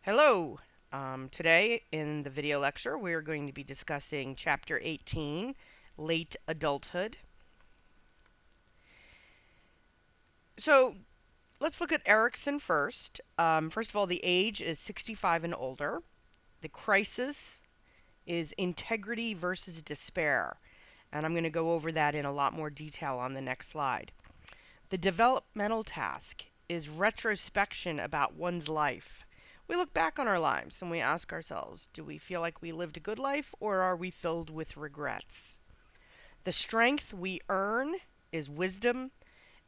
Hello. Today in the video lecture, we are going to be discussing Chapter 18, Late Adulthood. So let's look at Erikson first. First of all, the age is 65 and older. The crisis is integrity versus despair. And I'm going to go over that in a lot more detail on the next slide. The developmental task is retrospection about one's life. We look back on our lives and we ask ourselves, do we feel like we lived a good life or are we filled with regrets? The strength we earn is wisdom,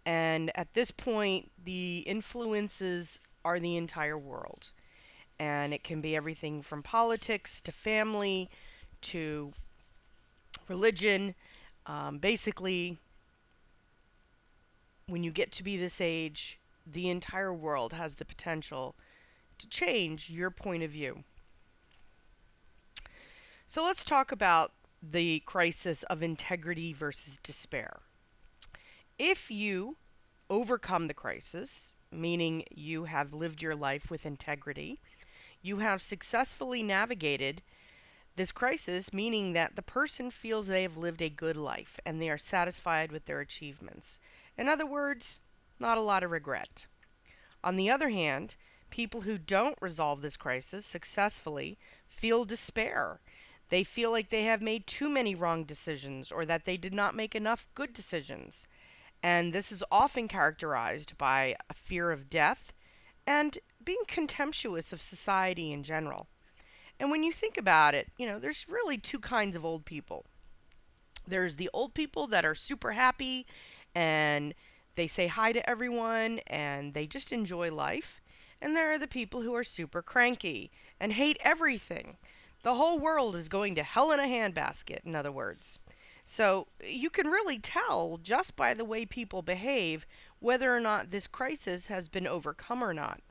and at this point, the influences are the entire world. And it can be everything from politics to family to religion. Basically, when you get to be this age, the entire world has the potential to change your point of view. So let's talk about the crisis of integrity versus despair. If you overcome the crisis, meaning you have lived your life with integrity, you have successfully navigated this crisis, meaning that the person feels they have lived a good life and they are satisfied with their achievements. In other words, not a lot of regret. On the other hand, people who don't resolve this crisis successfully feel despair. They feel like they have made too many wrong decisions or that they did not make enough good decisions. And this is often characterized by a fear of death and being contemptuous of society in general. And when you think about it, there's really two kinds of old people. There's the old people that are super happy and they say hi to everyone and they just enjoy life. And there are the people who are super cranky and hate everything. The whole world is going to hell in a handbasket, in other words. So you can really tell just by the way people behave whether or not this crisis has been overcome or not.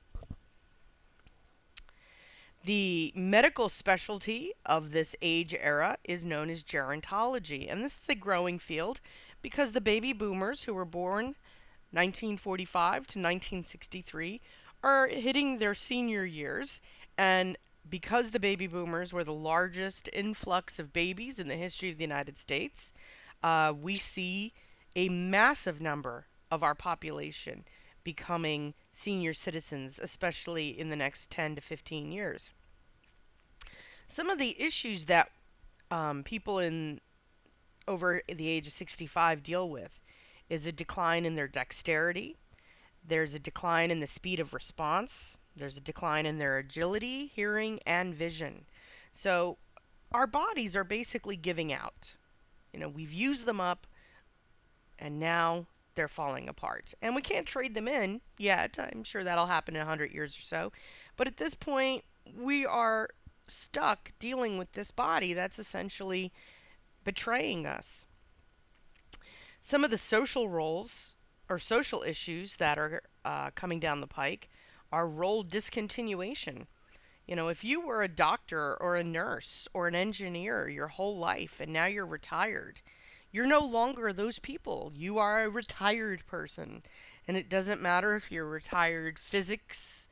The medical specialty of this age era is known as gerontology, and this is a growing field because the baby boomers who were born 1945 to 1963 are hitting their senior years, and because the baby boomers were the largest influx of babies in the history of the United States, we see a massive number of our population becoming senior citizens, especially in the next 10 to 15 years. Some of the issues that people in over the age of 65 deal with is a decline in their dexterity. There's a decline in the speed of response. There's a decline in their agility, hearing, and vision. So our bodies are basically giving out. We've used them up and now they're falling apart. And we can't trade them in yet. I'm sure that'll happen in 100 years or so. But at this point, we are stuck dealing with this body that's essentially betraying us. Some of the social roles or social issues that are coming down the pike are role discontinuation. If you were a doctor or a nurse or an engineer your whole life and now you're retired, you're no longer those people. You are a retired person. And it doesn't matter if you're a retired physics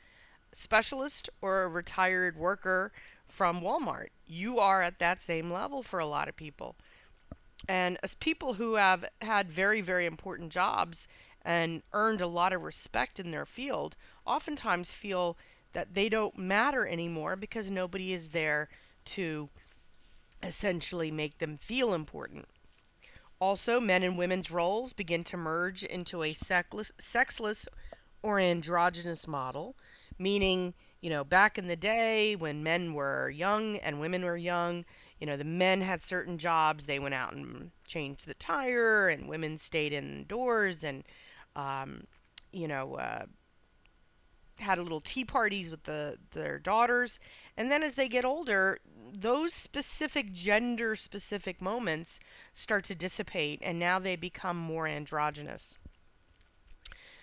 specialist or a retired worker from Walmart. You are at that same level for a lot of people. And as people who have had very, very important jobs and earned a lot of respect in their field, oftentimes feel that they don't matter anymore because nobody is there to essentially make them feel important. Also, men and women's roles begin to merge into a sexless or androgynous model, meaning, back in the day when men were young and women were young, the men had certain jobs. They went out and changed the tire, and women stayed indoors and, you know, uh, had a little tea parties with their daughters. And then as they get older, those specific gender specific moments start to dissipate, and now they become more androgynous.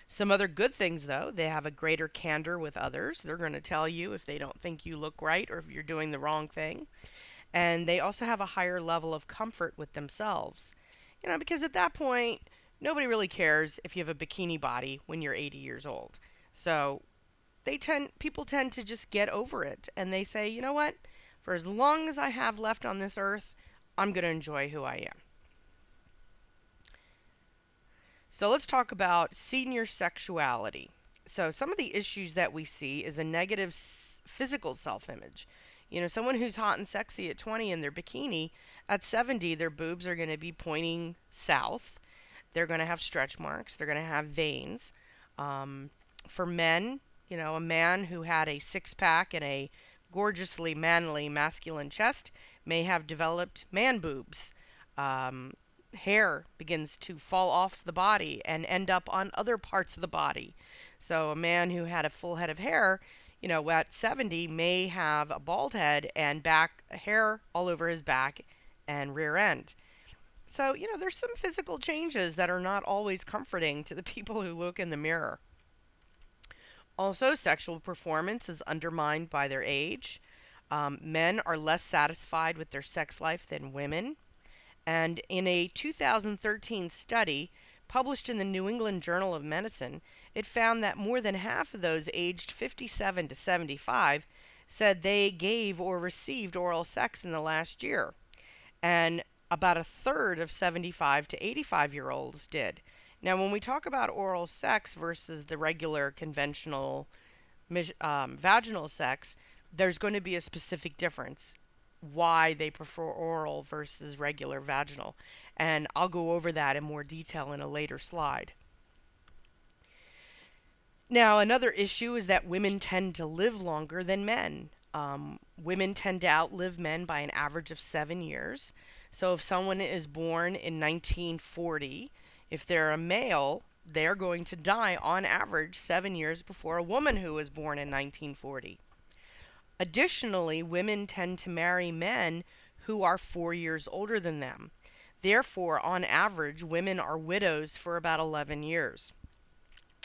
Some other good things, though, they have a greater candor with others. They're going to tell you if they don't think you look right or if you're doing the wrong thing. And they also have a higher level of comfort with themselves. Because at that point, nobody really cares if you have a bikini body when you're 80 years old. So people tend to just get over it, and they say, you know what? For as long as I have left on this earth, I'm going to enjoy who I am. So let's talk about senior sexuality. So some of the issues that we see is a negative physical self-image. Someone who's hot and sexy at 20 in their bikini, at 70 their boobs are going to be pointing south. They're going to have stretch marks. They're going to have veins. For men, a man who had a six-pack and a gorgeously manly masculine chest may have developed man boobs. Hair begins to fall off the body and end up on other parts of the body. So a man who had a full head of hair, at 70 may have a bald head and back hair all over his back and rear end. So, there's some physical changes that are not always comforting to the people who look in the mirror. Also, sexual performance is undermined by their age. Men are less satisfied with their sex life than women. And in a 2013 study published in the New England Journal of Medicine, it found that more than half of those aged 57 to 75 said they gave or received oral sex in the last year. And about a third of 75 to 85-year-olds did. Now, when we talk about oral sex versus the regular conventional vaginal sex, there's going to be a specific difference why they prefer oral versus regular vaginal. And I'll go over that in more detail in a later slide. Now, another issue is that women tend to live longer than men. Women tend to outlive men by an average of 7 years. So if someone is born in 1940, if they're a male, they're going to die on average 7 years before a woman who was born in 1940. Additionally, women tend to marry men who are 4 years older than them. Therefore, on average, women are widows for about 11 years.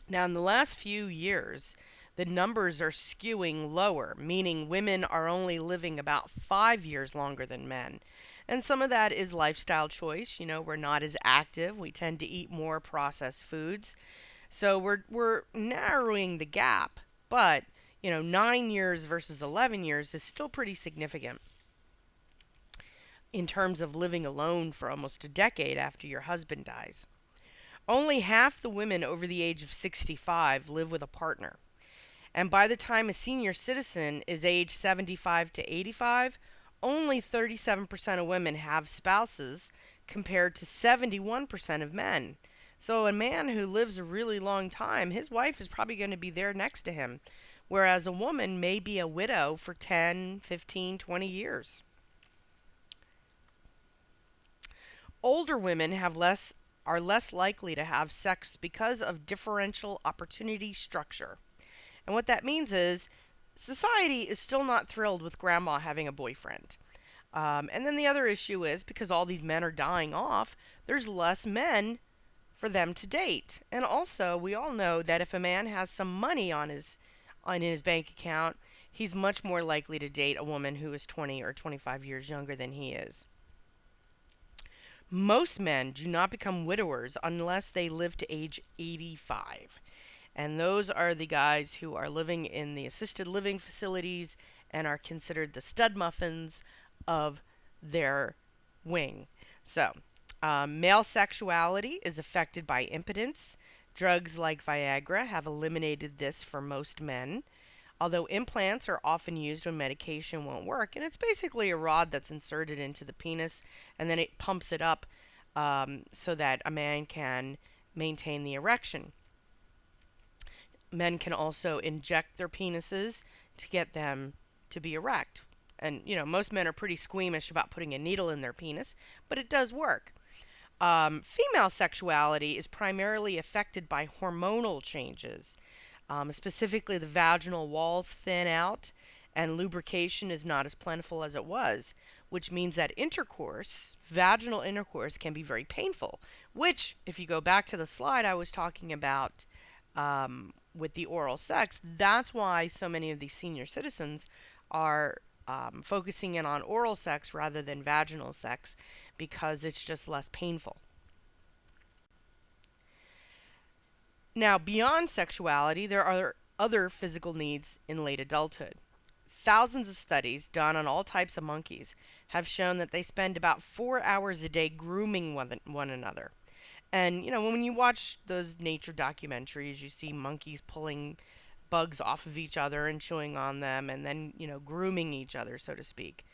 Now, in the last few years, the numbers are skewing lower, meaning women are only living about 5 years longer than men. And some of that is lifestyle choice. We're not as active. We tend to eat more processed foods. So we're narrowing the gap, but 9 years versus 11 years is still pretty significant in terms of living alone for almost a decade after your husband dies. Only half the women over the age of 65 live with a partner. And by the time a senior citizen is age 75 to 85, only 37% of women have spouses compared to 71% of men. So a man who lives a really long time, his wife is probably going to be there next to him, whereas a woman may be a widow for 10, 15, 20 years. Older women are less likely to have sex because of differential opportunity structure. And what that means is society is still not thrilled with grandma having a boyfriend. And then the other issue is because all these men are dying off, there's less men for them to date. And also, we all know that if a man has some money on his bank account, he's much more likely to date a woman who is 20 or 25 years younger than he is. Most men do not become widowers unless they live to age 85. And those are the guys who are living in the assisted living facilities and are considered the stud muffins of their wing. So, male sexuality is affected by impotence. Drugs like Viagra have eliminated this for most men, although implants are often used when medication won't work. And it's basically a rod that's inserted into the penis, and then it pumps it up so that a man can maintain the erection. Men can also inject their penises to get them to be erect. And, most men are pretty squeamish about putting a needle in their penis, but it does work. Female sexuality is primarily affected by hormonal changes. Specifically, the vaginal walls thin out and lubrication is not as plentiful as it was, which means that vaginal intercourse, can be very painful, which, if you go back to the slide I was talking about with the oral sex, that's why so many of these senior citizens are focusing in on oral sex rather than vaginal sex because it's just less painful. Now, beyond sexuality, there are other physical needs in late adulthood. Thousands of studies done on all types of monkeys have shown that they spend about 4 hours a day grooming one another. And, when you watch those nature documentaries, you see monkeys pulling bugs off of each other and chewing on them and then, grooming each other, so to speak.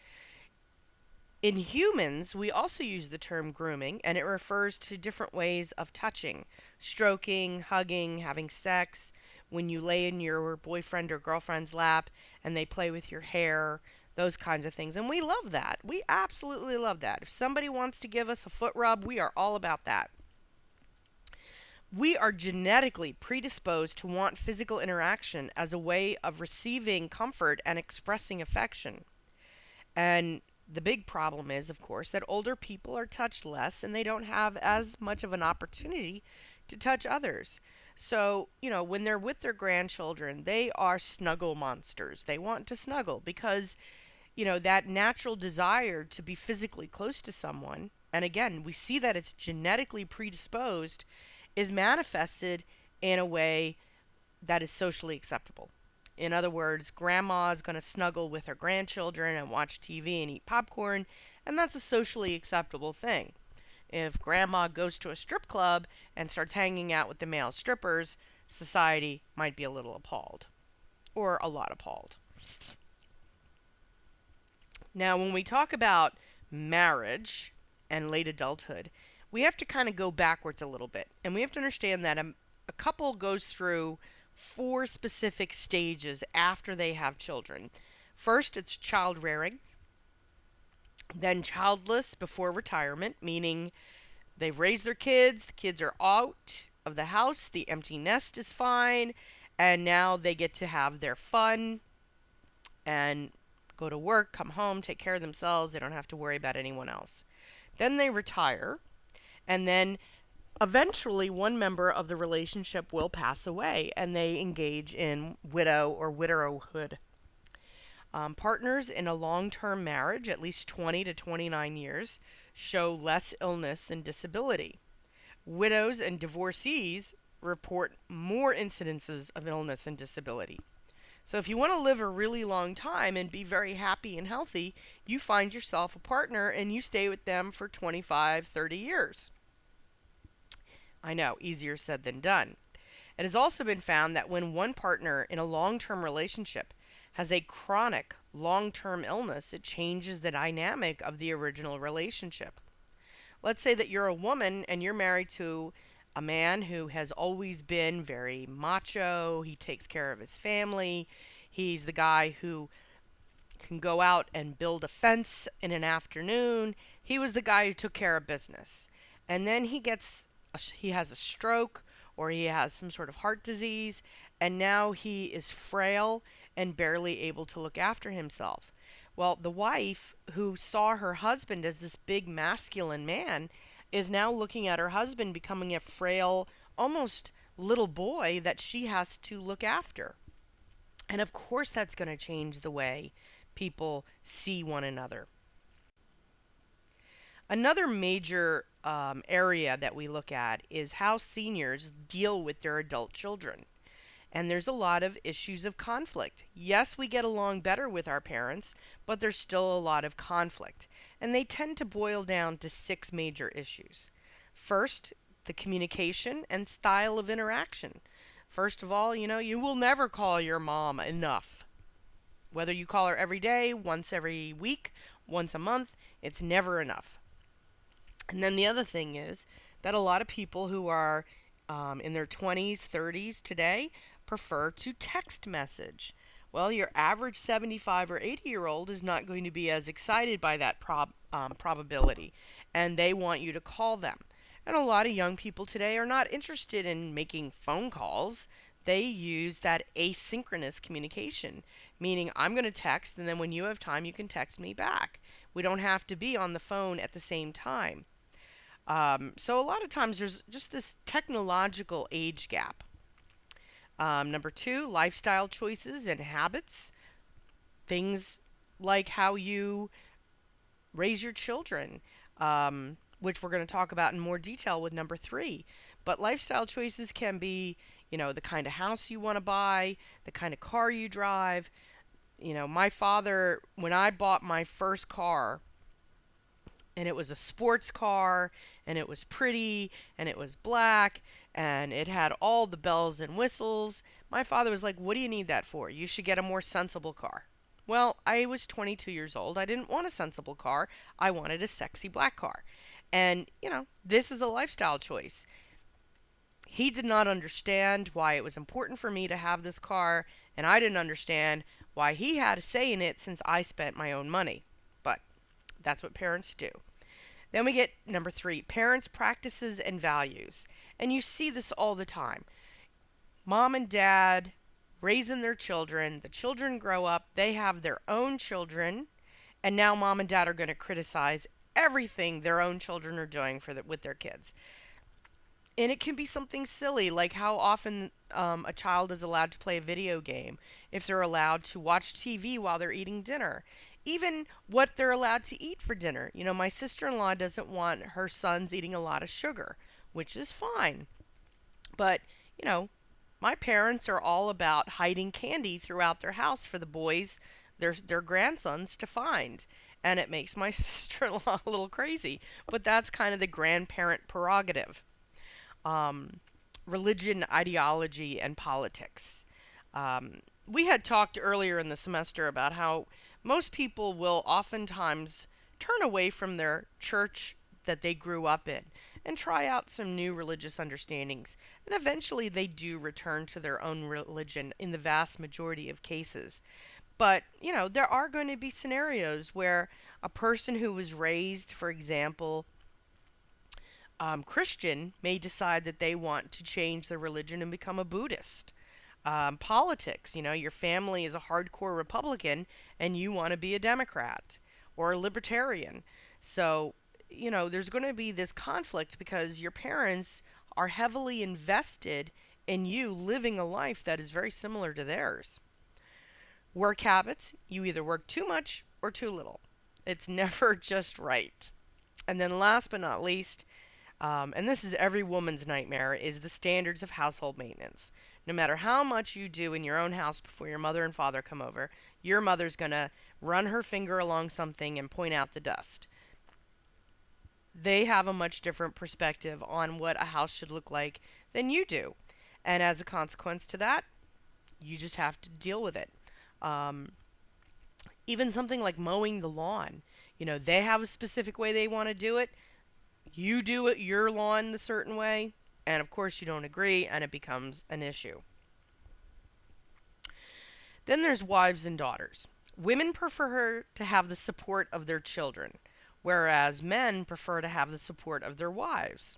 In humans, we also use the term grooming, and it refers to different ways of touching, stroking, hugging, having sex, when you lay in your boyfriend or girlfriend's lap and they play with your hair, those kinds of things. And we love that. We absolutely love that. If somebody wants to give us a foot rub, we are all about that. We are genetically predisposed to want physical interaction as a way of receiving comfort and expressing affection. And the big problem is, of course, that older people are touched less and they don't have as much of an opportunity to touch others. So, when they're with their grandchildren, they are snuggle monsters. They want to snuggle because, that natural desire to be physically close to someone, and again, we see that it's genetically predisposed, is manifested in a way that is socially acceptable. In other words, grandma is going to snuggle with her grandchildren and watch TV and eat popcorn, and that's a socially acceptable thing. If grandma goes to a strip club and starts hanging out with the male strippers, society might be a little appalled, or a lot appalled. Now, when we talk about marriage and late adulthood, we have to kind of go backwards a little bit, and we have to understand that a couple goes through 4 specific stages after they have children. First, it's child rearing, then childless before retirement, meaning they've raised their kids, the kids are out of the house, the empty nest is fine, and now they get to have their fun and go to work, come home, take care of themselves. They don't have to worry about anyone else. Then they retire, and then eventually one member of the relationship will pass away and they engage in widow or widowhood. Partners in a long-term marriage, at least 20 to 29 years, show less illness and disability. Widows and divorcees report more incidences of illness and disability. So if you want to live a really long time and be very happy and healthy, you find yourself a partner and you stay with them for 25, 30 years. I know, easier said than done. It has also been found that when one partner in a long-term relationship has a chronic long-term illness, it changes the dynamic of the original relationship. Let's say that you're a woman and you're married to a man who has always been very macho. He takes care of his family. He's the guy who can go out and build a fence in an afternoon. He was the guy who took care of business. And then he has a stroke or he has some sort of heart disease, and now he is frail and barely able to look after himself. Well, the wife who saw her husband as this big masculine man is now looking at her husband becoming a frail, almost little boy that she has to look after. And of course that's going to change the way people see one another. Another major area that we look at is how seniors deal with their adult children. And there's a lot of issues of conflict. Yes, we get along better with our parents, but there's still a lot of conflict. And they tend to boil down to 6 major issues. First, the communication and style of interaction. First of all, you will never call your mom enough. Whether you call her every day, once every week, once a month, it's never enough. And then the other thing is that a lot of people who are in their 20s, 30s today prefer to text message. Well, your average 75 or 80-year-old is not going to be as excited by that probability, and they want you to call them. And a lot of young people today are not interested in making phone calls. They use that asynchronous communication, meaning I'm going to text, and then when you have time, you can text me back. We don't have to be on the phone at the same time. So a lot of times there's just this technological age gap. Number 2, lifestyle choices and habits. Things like how you raise your children, which we're going to talk about in more detail with number 3. But lifestyle choices can be, the kind of house you want to buy, the kind of car you drive. My father, when I bought my first car, and it was a sports car, and it was pretty, and it was black, and it had all the bells and whistles. My father was like, "What do you need that for? You should get a more sensible car." Well, I was 22 years old. I didn't want a sensible car. I wanted a sexy black car. And, this is a lifestyle choice. He did not understand why it was important for me to have this car, and I didn't understand why he had a say in it since I spent my own money. But that's what parents do. Then we get number 3, parents' practices and values. And you see this all the time. Mom and dad raising their children, the children grow up, they have their own children, and now mom and dad are going to criticize everything their own children are doing with their kids. And it can be something silly, like how often a child is allowed to play a video game, if they're allowed to watch TV while they're eating dinner, even what they're allowed to eat for dinner. My sister-in-law doesn't want her sons eating a lot of sugar, which is fine. But, my parents are all about hiding candy throughout their house for the boys, their grandsons, to find. And it makes my sister-in-law a little crazy. But that's kind of the grandparent prerogative. Religion, ideology, and politics. We had talked earlier in the semester about how most people will oftentimes turn away from their church that they grew up in and try out some new religious understandings. And eventually they do return to their own religion in the vast majority of cases. But, there are going to be scenarios where a person who was raised, for example, Christian may decide that they want to change their religion and become a Buddhist. Politics, your family is a hardcore Republican and you want to be a Democrat or a Libertarian. So, there's going to be this conflict because your parents are heavily invested in you living a life that is very similar to theirs. Work habits, you either work too much or too little. It's never just right. And then last but not least, and this is every woman's nightmare, is the standards of household maintenance. No matter how much you do in your own house before your mother and father come over, your mother's going to run her finger along something and point out the dust. They have a much different perspective on what a house should look like than you do. And as a consequence to that, you just have to deal with it. Even something like mowing the lawn. They have a specific way they want to do it. You do it your lawn the certain way, and of course you don't agree, and it becomes an issue. Then there's wives and daughters. Women prefer to have the support of their children, whereas men prefer to have the support of their wives.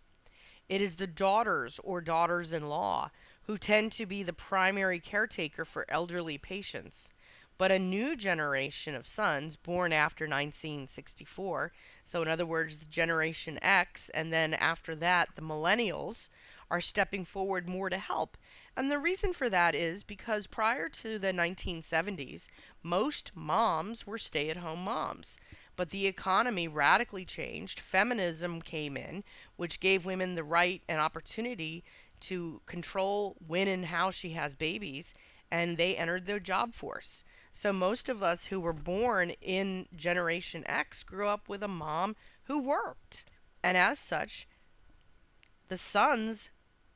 It is the daughters or daughters-in-law who tend to be the primary caretaker for elderly patients. But a new generation of sons born after 1964, so in other words, the Generation X, and then after that, the millennials, are stepping forward more to help. And the reason for that is because prior to the 1970s, most moms were stay-at-home moms. But the economy radically changed. Feminism came in, which gave women the right and opportunity to control when and how she has babies, and they entered the job force. So most of us who were born in Generation X grew up with a mom who worked. And as such, the sons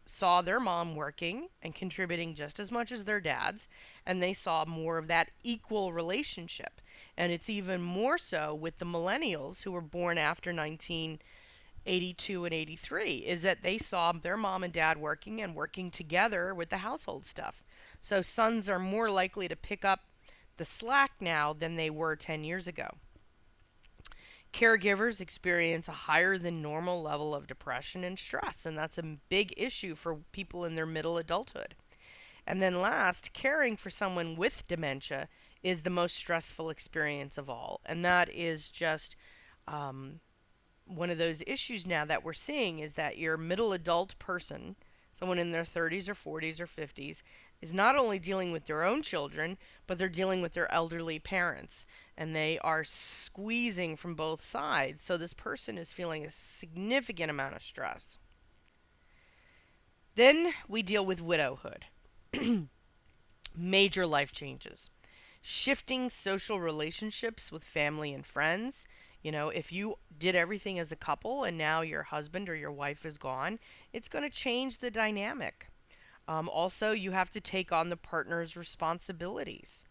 saw their mom working and contributing just as much as their dads, and they saw more of that equal relationship. And it's even more so with the millennials who were born after 1982 and 83, is that they saw their mom and dad working and working together with the household stuff. So sons are more likely to pick up the slack now than they were 10 years ago. Caregivers experience a higher than normal level of depression and stress, and that's a big issue for people in their middle adulthood. And then last, caring for someone with dementia is the most stressful experience of all, and that is just one of those issues now that we're seeing, is that your middle adult person, someone in their 30s or 40s or 50s, is not only dealing with their own children, but they're dealing with their elderly parents. And they are squeezing from both sides. So this person is feeling a significant amount of stress. Then we deal with widowhood. Major life changes. Shifting social relationships with family and friends. If you did everything as a couple and now your husband or your wife is gone, it's going to change the dynamic. Also, you have to take on the partner's responsibilities,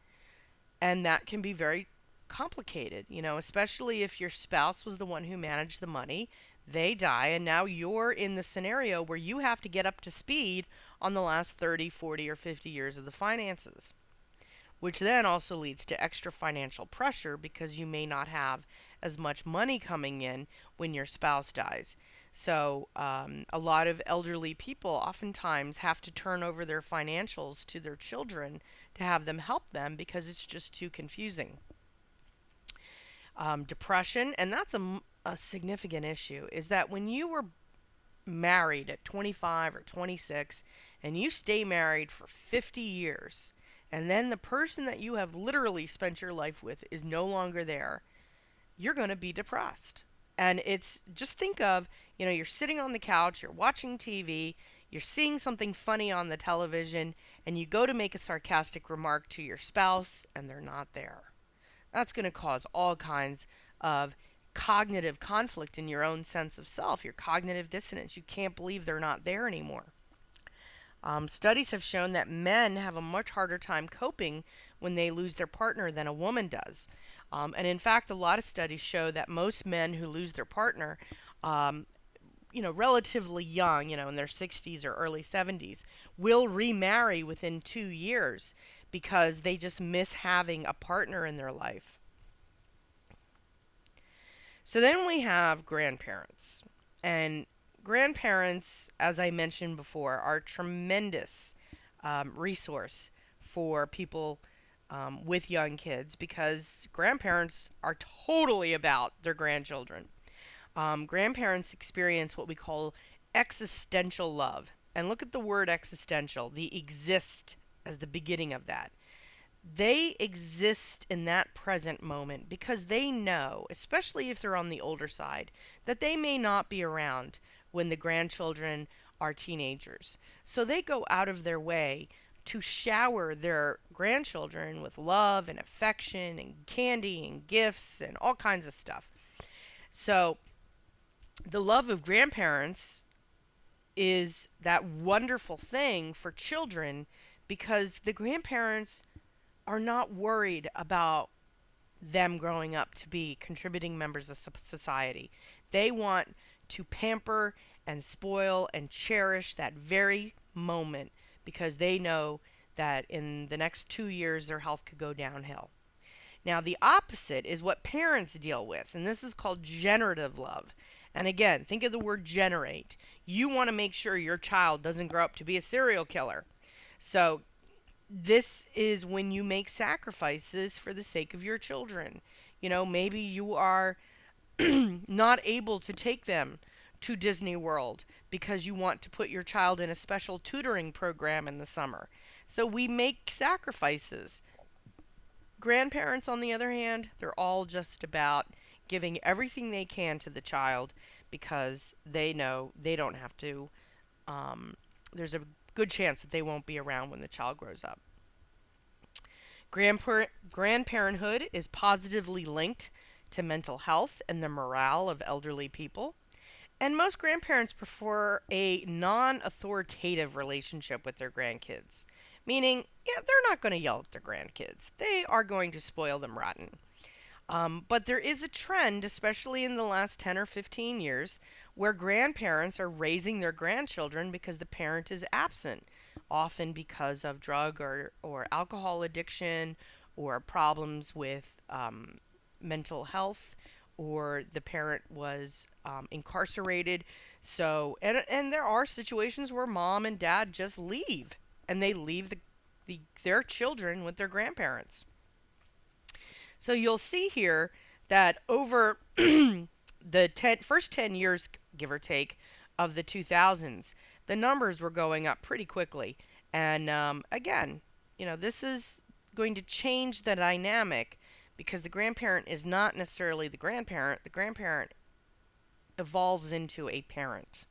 and that can be very complicated, especially if your spouse was the one who managed the money, they die, and now you're in the scenario where you have to get up to speed on the last 30, 40, or 50 years of the finances, which then also leads to extra financial pressure because you may not have as much money coming in when your spouse dies. So, a lot of elderly people oftentimes have to turn over their financials to their children to have them help them because it's just too confusing. Depression, and that's a significant issue, is that when you were married at 25 or 26 and you stay married for 50 years, and then the person that you have literally spent your life with is no longer there, you're going to be depressed. And it's just think of, you're sitting on the couch, you're watching TV, you're seeing something funny on the television, and you go to make a sarcastic remark to your spouse, and they're not there. That's going to cause all kinds of cognitive conflict in your own sense of self, your cognitive dissonance. You can't believe they're not there anymore. Studies have shown that men have a much harder time coping when they lose their partner than a woman does. And in fact, a lot of studies show that most men who lose their partner, um, relatively young, in their 60s or early 70s, will remarry within 2 years because they just miss having a partner in their life. So then we have grandparents. And grandparents, as I mentioned before, are a tremendous resource for people with young kids because grandparents are totally about their grandchildren. Grandparents experience what we call existential love. And look at the word existential, the exist as the beginning of that. They exist in that present moment because they know, especially if they're on the older side, that they may not be around when the grandchildren are teenagers. So they go out of their way to shower their grandchildren with love and affection and candy and gifts and all kinds of stuff. So the love of grandparents is that wonderful thing for children because the grandparents are not worried about them growing up to be contributing members of society. They want to pamper and spoil and cherish that very moment because they know that in the next 2 years their health could go downhill. Now, the opposite is what parents deal with, and this is called generative love. And again, think of the word generate. You want to make sure your child doesn't grow up to be a serial killer. So, this is when you make sacrifices for the sake of your children. Maybe you are not able to take them to Disney World because you want to put your child in a special tutoring program in the summer. So we make sacrifices. Grandparents, on the other hand, they're all just about giving everything they can to the child because they know they don't have to. There's a good chance that they won't be around when the child grows up. Grandparenthood is positively linked to mental health and the morale of elderly people. And most grandparents prefer a non authoritative relationship with their grandkids, meaning, yeah, they're not going to yell at their grandkids. They are going to spoil them rotten. But there is a trend, especially in the last 10 or 15 years, where grandparents are raising their grandchildren because the parent is absent, often because of drug or alcohol addiction or problems with mental health, or the parent was incarcerated. So, and there are situations where mom and dad just leave, and they leave their children with their grandparents. So you'll see here that over the first 10 years, give or take, of the 2000s, the numbers were going up pretty quickly. And again, this is going to change the dynamic because the grandparent is not necessarily the grandparent. The grandparent evolves into a parent.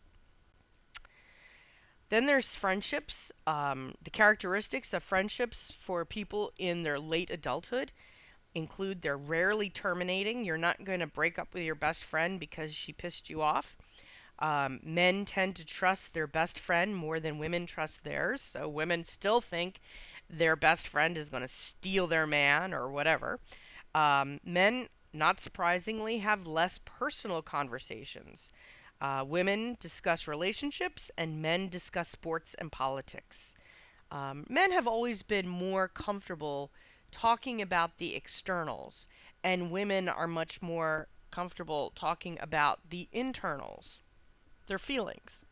Then there's friendships. The characteristics of friendships for people in their late adulthood include they're rarely terminating. You're not going to break up with your best friend because she pissed you off. Men tend to trust their best friend more than women trust theirs. So women still think their best friend is going to steal their man or whatever. Men, not surprisingly, have less personal conversations. Women discuss relationships and men discuss sports and politics. Men have always been more comfortable talking about the externals, and women are much more comfortable talking about the internals, their feelings.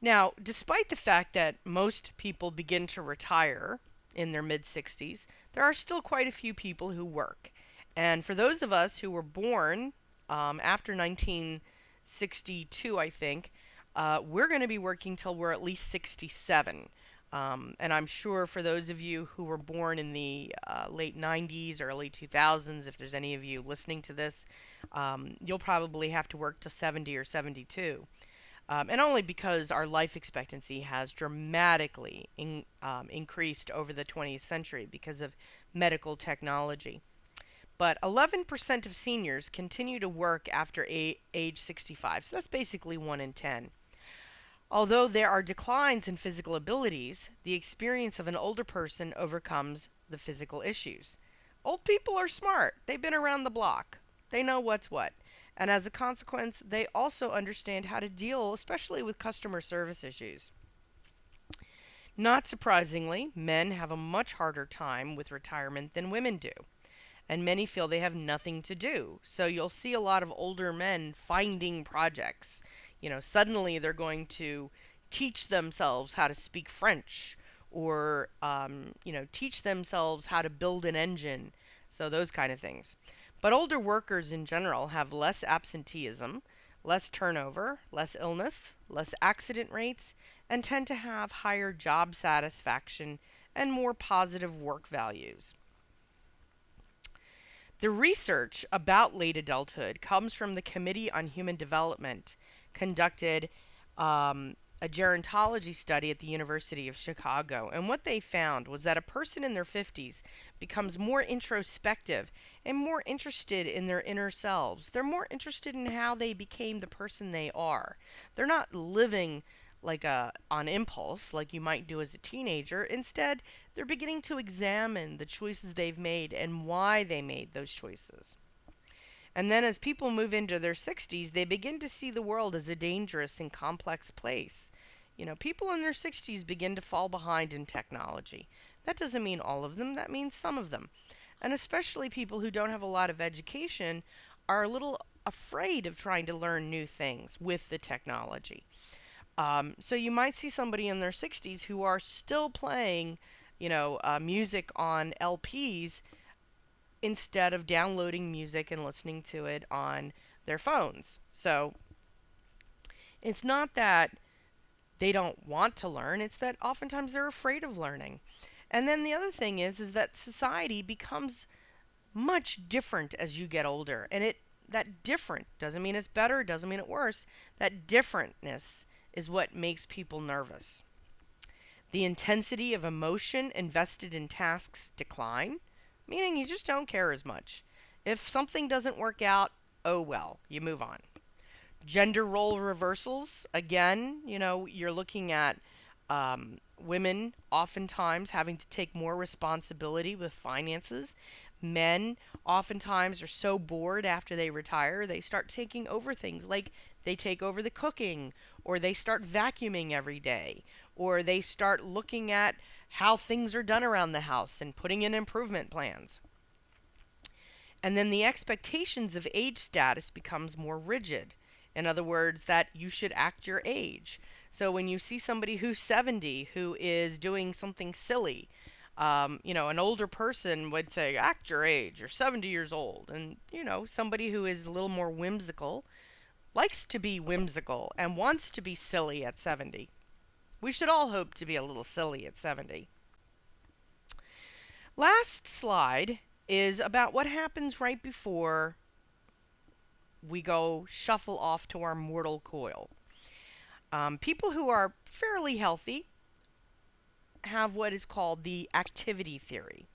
Now, despite the fact that most people begin to retire in their mid 60s, there are still quite a few people who work. And for those of us who were born after 1962, I think, we're going to be working till we're at least 67. And I'm sure for those of you who were born in the late 90s, early 2000s, if there's any of you listening to this, you'll probably have to work till 70 or 72. And only because our life expectancy has dramatically increased over the 20th century because of medical technology. But 11% of seniors continue to work after age 65, so that's basically 1 in 10. Although there are declines in physical abilities, the experience of an older person overcomes the physical issues. Old people are smart. They've been around the block. They know what's what. And as a consequence, they also understand how to deal, especially with customer service issues. Not surprisingly, men have a much harder time with retirement than women do, and many feel they have nothing to do. So you'll see a lot of older men finding projects. Suddenly they're going to teach themselves how to speak French or, teach themselves how to build an engine. So those kind of things. But older workers in general have less absenteeism, less turnover, less illness, less accident rates, and tend to have higher job satisfaction and more positive work values. The research about late adulthood comes from the Committee on Human Development, conducted a gerontology study at the University of Chicago. And what they found was that a person in their 50s becomes more introspective and more interested in their inner selves. They're more interested in how they became the person they are. They're not living on impulse like you might do as a teenager. Instead, they're beginning to examine the choices they've made and why they made those choices. And then as people move into their 60s, they begin to see the world as a dangerous and complex place. People in their 60s begin to fall behind in technology. That doesn't mean all of them, that means some of them. And especially people who don't have a lot of education are a little afraid of trying to learn new things with the technology. So you might see somebody in their 60s who are still playing, music on LPs instead of downloading music and listening to it on their phones. So it's not that they don't want to learn, it's that oftentimes they're afraid of learning. And then the other thing is that society becomes much different as you get older. And that different doesn't mean it's better, doesn't mean it's worse. That differentness is what makes people nervous. The intensity of emotion invested in tasks decline, meaning you just don't care as much. If something doesn't work out, oh well, you move on. Gender role reversals, again, you're looking at women oftentimes having to take more responsibility with finances. Men oftentimes are so bored after they retire, they start taking over things like they take over the cooking, or they start vacuuming every day, or they start looking at how things are done around the house and putting in improvement plans. And then the expectations of age status becomes more rigid. In other words, that you should act your age. So when you see somebody who's 70 who is doing something silly, an older person would say, act your age, you're 70 years old. And, somebody who is a little more whimsical likes to be whimsical and wants to be silly at 70. We should all hope to be a little silly at 70. Last slide is about what happens right before we go shuffle off to our mortal coil. People who are fairly healthy have what is called the activity theory.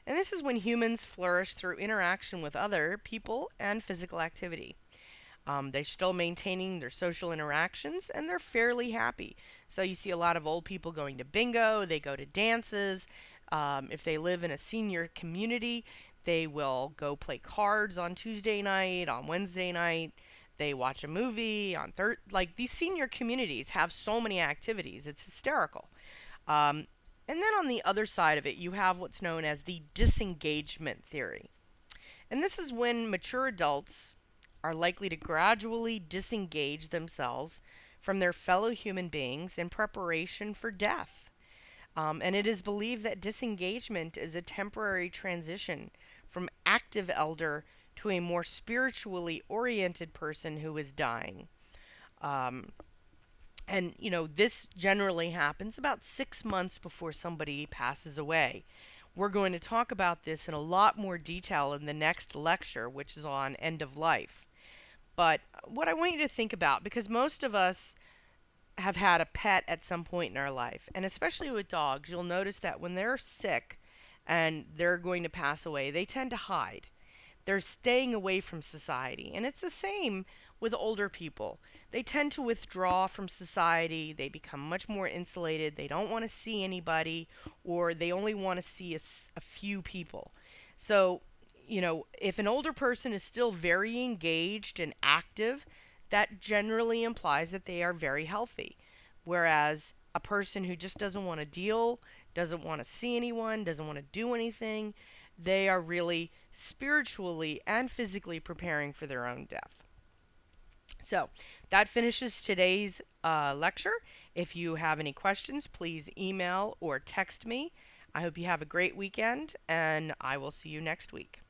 And this is when humans flourish through interaction with other people and physical activity. They're still maintaining their social interactions and they're fairly happy. So you see a lot of old people going to bingo, they go to dances. If they live in a senior community, they will go play cards on Tuesday night, on Wednesday night. They watch a movie on third. Like these senior communities have so many activities, it's hysterical. Um, and then on the other side of it, you have what's known as the disengagement theory. And this is when mature adults are likely to gradually disengage themselves from their fellow human beings in preparation for death. And it is believed that disengagement is a temporary transition from active elder to a more spiritually oriented person who is dying. Um, this generally happens about 6 months before somebody passes away. We're going to talk about this in a lot more detail in the next lecture, which is on end of life. But what I want you to think about, because most of us have had a pet at some point in our life, and especially with dogs, you'll notice that when they're sick and they're going to pass away, they tend to hide. They're staying away from society. And it's the same with older people. They tend to withdraw from society. They become much more insulated. They don't want to see anybody, or they only want to see a few people. So, if an older person is still very engaged and active, that generally implies that they are very healthy. Whereas a person who just doesn't want to deal, doesn't want to see anyone, doesn't want to do anything, they are really spiritually and physically preparing for their own death. So that finishes today's lecture. If you have any questions, please email or text me. I hope you have a great weekend, and I will see you next week.